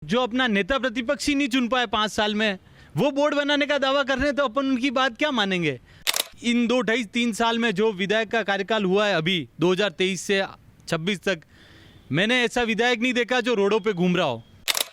जो अपना नेता प्रतिपक्ष ही नहीं चुन पाए 5 साल में, वो बोर्ड बनाने का दावा कर रहे हैं, तो अपन उनकी बात क्या मानेंगे। इन 2-2.5-3 साल में जो विधायक का कार्यकाल हुआ है अभी 2023 से 26 तक, मैंने ऐसा विधायक नहीं देखा जो रोडों पे घूम रहा हो,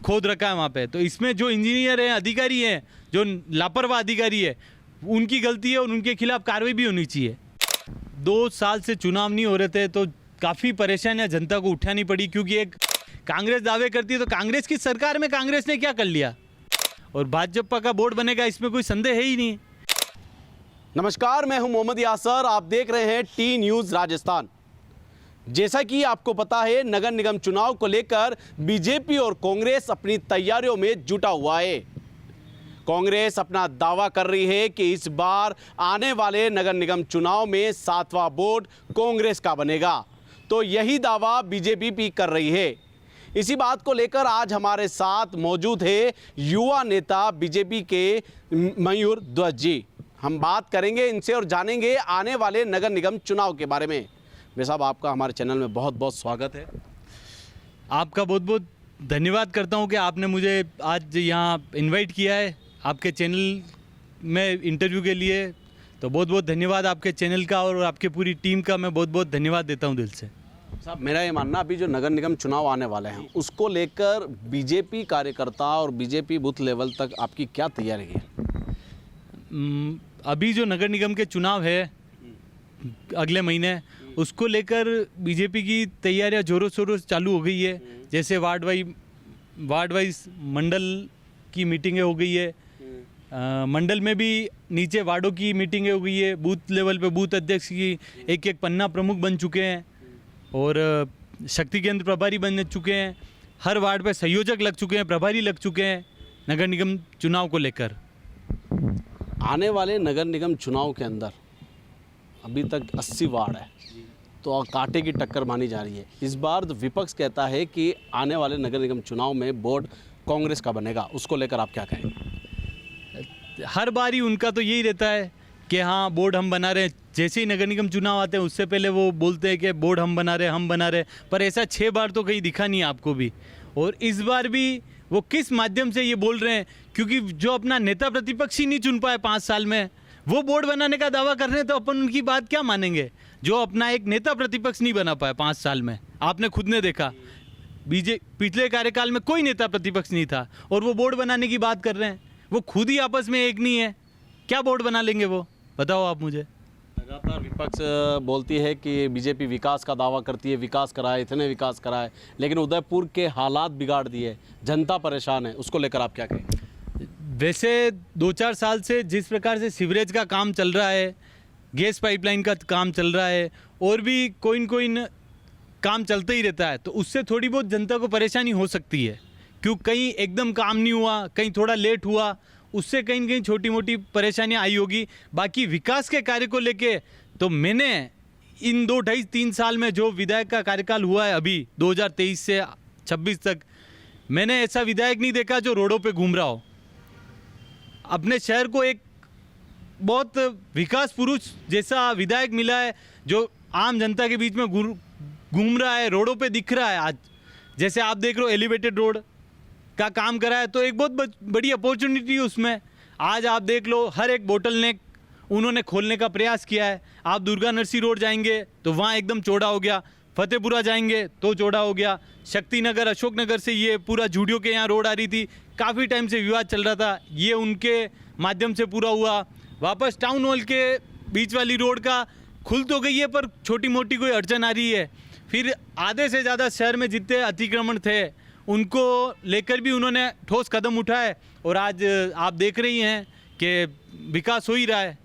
खोद रखा है वहाँ पे। तो इसमें जो इंजीनियर हैं, अधिकारी हैं, जो लापरवाह अधिकारी है, उनकी गलती है और उनके खिलाफ कार्रवाई भी होनी चाहिए। 2 साल से चुनाव नहीं हो रहे थे तो काफ़ी परेशानियां जनता को उठानी पड़ी, क्योंकि एक कांग्रेस दावे करती है तो कांग्रेस की सरकार में कांग्रेस ने क्या कर लिया, और भाजपा का बोर्ड बनेगा इसमें कोई संदेह है ही नहीं। नमस्कार, मैं हूं मोहम्मद यासर, आप देख रहे हैं टी न्यूज़ राजस्थान। जैसा कि आपको पता है, नगर निगम चुनाव को लेकर बीजेपी और कांग्रेस अपनी तैयारियों में जुटा हुआ है। कांग्रेस अपना दावा कर रही है कि इस बार आने वाले नगर निगम चुनाव में 7वां बोर्ड कांग्रेस का बनेगा, तो यही दावा बीजेपी भी कर रही है। इसी बात को लेकर आज हमारे साथ मौजूद है युवा नेता बीजेपी के मयूर ध्वज जी। हम बात करेंगे इनसे और जानेंगे आने वाले नगर निगम चुनाव के बारे में। भाई साहब, आपका हमारे चैनल में बहुत बहुत स्वागत है। आपका बहुत बहुत धन्यवाद करता हूं कि आपने मुझे आज यहाँ इनवाइट किया है आपके चैनल में इंटरव्यू के लिए। तो बहुत बहुत धन्यवाद आपके चैनल का और आपके पूरी टीम का मैं बहुत बहुत धन्यवाद देता हूं दिल से। साहब, मेरा ये मानना, अभी जो नगर निगम चुनाव आने वाले हैं उसको लेकर बीजेपी कार्यकर्ता और बीजेपी बूथ लेवल तक आपकी क्या तैयारी है? अभी जो नगर निगम के चुनाव है अगले महीने, उसको लेकर बीजेपी की तैयारियां जोरों शोरों से चालू हो गई है। जैसे वार्ड वाइज मंडल की मीटिंगें हो गई है, मंडल में भी नीचे वार्डों की मीटिंगें हो गई है, बूथ लेवल पे बूथ अध्यक्ष की एक पन्ना प्रमुख बन चुके हैं और शक्ति केंद्र प्रभारी बन चुके हैं। हर वार्ड पे संयोजक लग चुके हैं, प्रभारी लग चुके हैं नगर निगम चुनाव को लेकर। आने वाले नगर निगम चुनाव के अंदर अभी तक 80 वार्ड है, तो कांटे की टक्कर मानी जा रही है। इस बार विपक्ष कहता है कि आने वाले नगर निगम चुनाव में बोर्ड कांग्रेस का बनेगा, उसको लेकर आप क्या कहेंगे? हर बार ही उनका तो यही रहता है कि हाँ बोर्ड हम बना रहे हैं। जैसे ही नगर निगम चुनाव आते हैं उससे पहले वो बोलते हैं कि बोर्ड हम बना रहे, पर ऐसा 6 बार तो कहीं दिखा नहीं आपको भी। और इस बार भी वो किस माध्यम से ये बोल रहे हैं, क्योंकि जो अपना नेता प्रतिपक्ष ही नहीं चुन पाए 5 साल में, वो बोर्ड बनाने का दावा कर रहे हैं, तो अपन उनकी बात क्या मानेंगे। जो अपना एक नेता प्रतिपक्ष नहीं बना पाया 5 साल में, आपने खुद ने देखा पिछले कार्यकाल में कोई नेता प्रतिपक्ष नहीं था और वो बोर्ड बनाने की बात कर रहे हैं। वो खुद ही आपस में एक नहीं है, क्या बोर्ड बना लेंगे वो, बताओ आप मुझे। लगातार विपक्ष बोलती है कि बीजेपी विकास का दावा करती है, विकास कराए, इतने विकास कराए, लेकिन उदयपुर के हालात बिगाड़ दिए, जनता परेशान है, उसको लेकर आप क्या कहेंगे? वैसे 2-4 साल से जिस प्रकार से सीवरेज का काम चल रहा है, गैस पाइपलाइन का काम चल रहा है, और भी कोई काम चलता ही रहता है, तो उससे थोड़ी बहुत जनता को परेशानी हो सकती है। क्यों, कहीं एकदम काम नहीं हुआ, कहीं थोड़ा लेट हुआ, उससे कहीं न कहीं छोटी मोटी परेशानियां आई होगी। बाकी विकास के कार्य को लेके तो मैंने इन 2-2.5-3 साल में जो विधायक का कार्यकाल हुआ है अभी 2023 से 26 तक, मैंने ऐसा विधायक नहीं देखा जो रोडों पे घूम रहा हो। अपने शहर को एक बहुत विकास पुरुष जैसा विधायक मिला है, जो आम जनता के बीच में घूम रहा है, रोडों पे दिख रहा है। आज जैसे आप देख रहे हो एलिवेटेड रोड का काम करा है, तो एक बहुत बड़ी अपॉर्चुनिटी उसमें। आज आप देख लो, हर एक बोटलनेक उन्होंने खोलने का प्रयास किया है। आप दुर्गा नरसी रोड जाएंगे तो वहाँ एकदम चौड़ा हो गया, फतेहपुरा जाएंगे तो चौड़ा हो गया, शक्ति नगर अशोकनगर से ये पूरा जूडियो के यहाँ रोड आ रही थी, काफ़ी टाइम से विवाद चल रहा था, ये उनके माध्यम से पूरा हुआ। वापस टाउन हॉल के बीच वाली रोड का खुल तो गई है, पर छोटी मोटी कोई अड़चन आ रही है। फिर आधे से ज़्यादा शहर में जितने अतिक्रमण थे उनको लेकर भी उन्होंने ठोस कदम उठाए, और आज आप देख रही हैं कि विकास हो ही रहा है।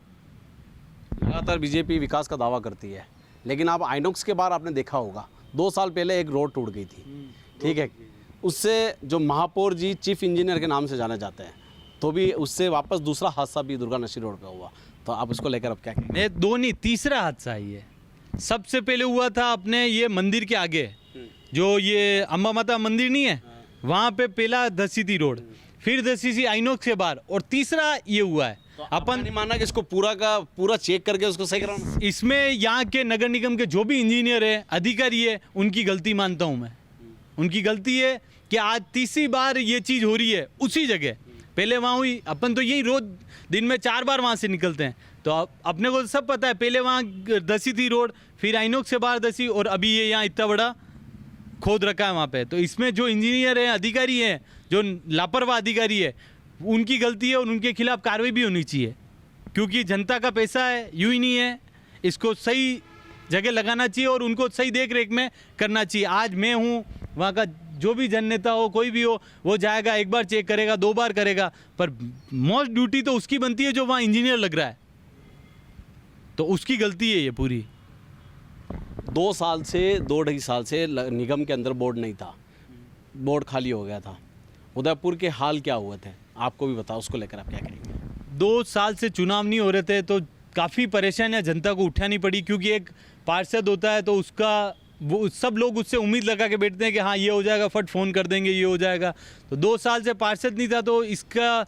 लगातार बीजेपी विकास का दावा करती है, लेकिन आप आइनॉक्स के बार आपने देखा होगा 2 साल पहले एक रोड टूट गई थी, ठीक है, उससे जो महापौर जी चीफ इंजीनियर के नाम से जाने जाते हैं, तो भी उससे वापस दूसरा हादसा भी दुर्गा नरसी रोड पे हुआ। तो आप उसको लेकर अब क्या कहेंगे? मैं 2 नहीं, तीसरा हादसा ही है। सबसे पहले हुआ था अपने ये मंदिर के आगे, जो ये अम्बा माता मंदिर नहीं है, वहाँ पे पहला धसी थी रोड, फिर धसी थी आइनॉक्स के बाहर, और तीसरा ये हुआ है। तो अपन नहीं माना कि इसको पूरा का पूरा चेक करके उसको सही कराना? इसमें यहाँ के नगर निगम के जो भी इंजीनियर है, अधिकारी है, उनकी गलती मानता हूँ मैं। उनकी गलती है कि आज तीसरी बार ये चीज़ हो रही है उसी जगह। पहले वहाँ हुई, अपन तो यही रोज दिन में 4 बार वहाँ से निकलते हैं, तो अपने को सब पता है। पहले वहाँ धसी थी रोड, फिर आइनॉक्स से बाहर धसी, और अभी ये यहाँ इतना बड़ा खोद रखा है वहाँ पे। तो इसमें जो इंजीनियर हैं, अधिकारी हैं, जो लापरवाह अधिकारी है, उनकी गलती है और उनके खिलाफ कार्रवाई भी होनी चाहिए, क्योंकि जनता का पैसा है, यूँ ही नहीं है। इसको सही जगह लगाना चाहिए और उनको सही देख रेख में करना चाहिए। आज मैं हूँ, वहाँ का जो भी जननेता हो, कोई भी हो, वो जाएगा, एक बार चेक करेगा, 2 बार करेगा, पर मोस्ट ड्यूटी तो उसकी बनती है जो वहाँ इंजीनियर लग रहा है, तो उसकी गलती है ये पूरी। 2 साल से 2-2.5 साल से निगम के अंदर बोर्ड नहीं था, बोर्ड खाली हो गया था। उदयपुर के हाल क्या हुए थे आपको भी बताओ, उसको लेकर आप क्या करेंगे? 2 साल से चुनाव नहीं हो रहे थे, तो काफ़ी परेशानियां जनता को उठानी पड़ी, क्योंकि एक पार्षद होता है तो उसका वो सब लोग उससे उम्मीद लगा के बैठते हैं कि हाँ ये हो जाएगा, फट फ़ोन कर देंगे, ये हो जाएगा। तो 2 साल से पार्षद नहीं था, तो इसका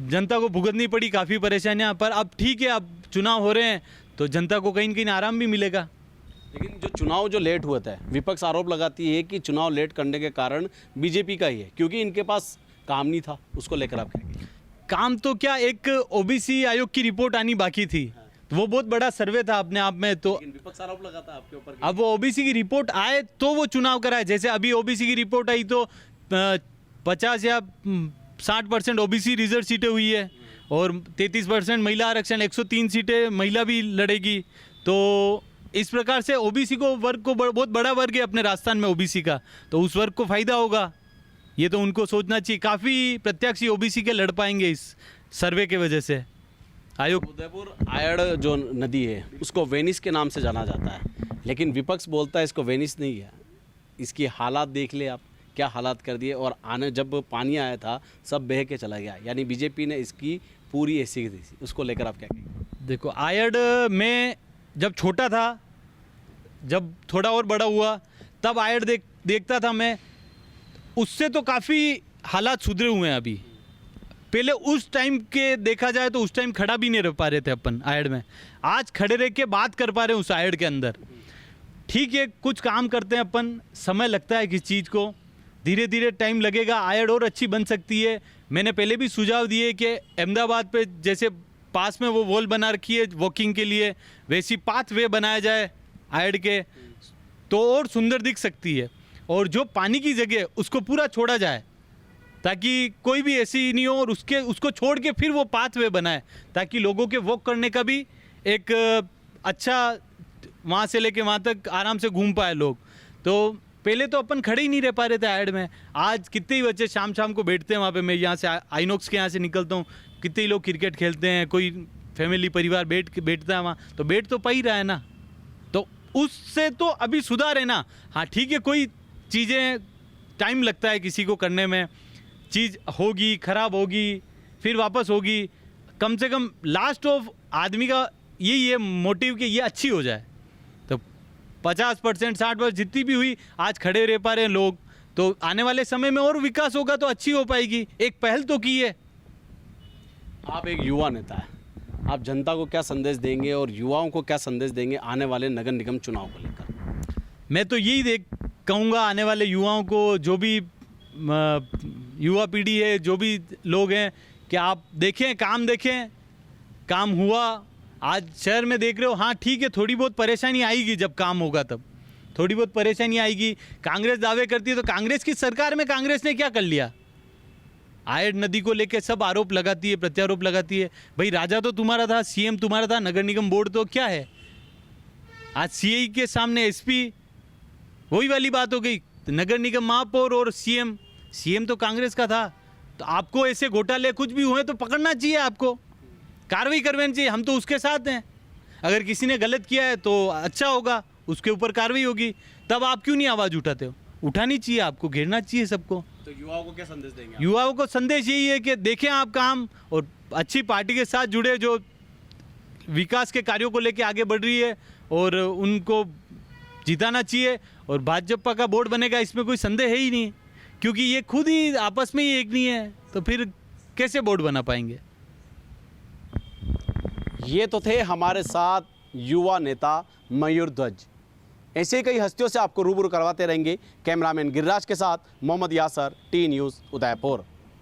जनता को भुगतनी पड़ी काफ़ी परेशानियां। पर अब ठीक है, अब चुनाव हो रहे हैं तो जनता को कहीं न कहीं आराम भी मिलेगा। लेकिन जो चुनाव जो लेट हुए थे, विपक्ष आरोप लगाती है कि चुनाव लेट करने के कारण बीजेपी का ही है, क्योंकि इनके पास काम नहीं था। उसको लेकर आप क्या कहेंगे? काम तो क्या, एक ओबीसी आयोग की रिपोर्ट आनी बाकी थी, तो वो बहुत बड़ा सर्वे था अपने आप में। तो लेकिन विपक्ष आरोप लगाता है आपके ऊपर। अब वो ओबीसी की रिपोर्ट आए तो वो चुनाव कराए। जैसे अभी ओबीसी की रिपोर्ट आई तो 50 या 60% ओबीसी रिजर्व सीटें हुई है, और 33% महिला आरक्षण, 103 सीटें महिला भी लड़ेगी। तो इस प्रकार से ओबीसी को वर्ग को बहुत बड़ा वर्ग है अपने राजस्थान में ओबीसी का, तो उस वर्ग को फायदा होगा, ये तो उनको सोचना चाहिए। काफ़ी प्रत्याशी ओबीसी के लड़ पाएंगे इस सर्वे के वजह से। आयोग उदयपुर आयड़ जो नदी है उसको वेनिस के नाम से जाना जाता है, लेकिन विपक्ष बोलता है इसको वेनिस नहीं है। इसकी हालात देख ले आप, क्या हालात कर दिए, और आने जब पानी आया था सब बह के चला गया, यानी बीजेपी ने इसकी पूरी ऐसी दी। उसको लेकर आप क्या कहेंगे? देखो, आयड़ में जब छोटा था, जब थोड़ा और बड़ा हुआ तब आयड़ देखता था मैं, उससे तो काफ़ी हालात सुधरे हुए हैं अभी। पहले उस टाइम के देखा जाए तो उस टाइम खड़ा भी नहीं रह पा रहे थे अपन आयड़ में, आज खड़े रह के बात कर पा रहे हैं उस आयड़ के अंदर। ठीक है, कुछ काम करते हैं अपन, समय लगता है किस चीज़ को, धीरे धीरे टाइम लगेगा, आयड़ और अच्छी बन सकती है। मैंने पहले भी सुझाव दिए कि अहमदाबाद पे जैसे पास में वो वॉल बना रखी है वॉकिंग के लिए, वैसी पाथ वे बनाया जाए आयड़ के, तो और सुंदर दिख सकती है। और जो पानी की जगह उसको पूरा छोड़ा जाए, ताकि कोई भी ऐसी नहीं हो, और उसको छोड़ के फिर वो पाथवे बनाए, ताकि लोगों के वॉक करने का भी एक अच्छा, वहाँ से लेके वहाँ तक आराम से घूम पाए लोग। तो पहले तो अपन खड़े ही नहीं रह पा रहे थे आयड़ में, आज कितने ही बच्चे शाम शाम को बैठते हैं वहाँ पे। मैं यहाँ से आइनॉक्स के यहाँ से निकलता हूँ, कितने ही लोग क्रिकेट खेलते हैं, कोई फैमिली परिवार बैठता है वहाँ, तो बैठ तो पा ही रहा है ना। तो उससे तो अभी सुधार है ना। हाँ ठीक है, कोई चीज़ें टाइम लगता है किसी को करने में, चीज़ होगी, ख़राब होगी, फिर वापस होगी। कम से कम लास्ट ऑफ आदमी का यही है मोटिव कि ये अच्छी हो जाए। तो 50% 60% जितनी भी हुई, आज खड़े रह पा रहे हैं लोग, तो आने वाले समय में और विकास होगा तो अच्छी हो पाएगी। एक पहल तो की है। आप एक युवा नेता है, आप जनता को क्या संदेश देंगे और युवाओं को क्या संदेश देंगे आने वाले नगर निगम चुनाव को लेकर? मैं तो यही कहूँगा आने वाले युवाओं को, जो भी युवा पीढ़ी है, जो भी लोग हैं, कि आप देखें, काम हुआ। आज शहर में देख रहे हो, हाँ ठीक है, थोड़ी बहुत परेशानी आएगी, जब काम होगा तब थोड़ी बहुत परेशानी आएगी। कांग्रेस दावे करती है, तो कांग्रेस की सरकार में कांग्रेस ने क्या कर लिया? आयड़ नदी को लेके सब आरोप लगाती है, प्रत्यारोप लगाती है। भाई राजा तो तुम्हारा था, सीएम तुम्हारा था, नगर निगम बोर्ड तो क्या है? आज सीआई के सामने एसपी, वही वाली बात हो गई। नगर निगम महापौर और सीएम तो कांग्रेस का था। तो आपको ऐसे घोटाले कुछ भी हुए तो पकड़ना चाहिए, आपको कार्रवाई करवानी चाहिए। हम तो उसके साथ हैं। अगर किसी ने गलत किया है तो अच्छा होगा, उसके ऊपर कार्रवाई होगी। तब आप क्यों नहीं आवाज़ उठाते हो? उठानी चाहिए, आपको घेरना चाहिए सबको। तो युवाओं को क्या संदेश देंगे? युवाओं को संदेश यही है कि देखें आप काम, और अच्छी पार्टी के साथ जुड़े, जो विकास के कार्यों को लेके आगे बढ़ रही है, और उनको जिताना चाहिए। और भाजपा का बोर्ड बनेगा, इसमें कोई संदेह है ही नहीं, क्योंकि ये खुद ही आपस में ही एक नहीं है, तो फिर कैसे बोर्ड बना पाएंगे? ये तो थे हमारे साथ युवा नेता मयूर ध्वज। ऐसे ही कई हस्तियों से आपको रूबरू करवाते रहेंगे। कैमरामैन गिरिराज के साथ मोहम्मद यासर, टी न्यूज़ उदयपुर।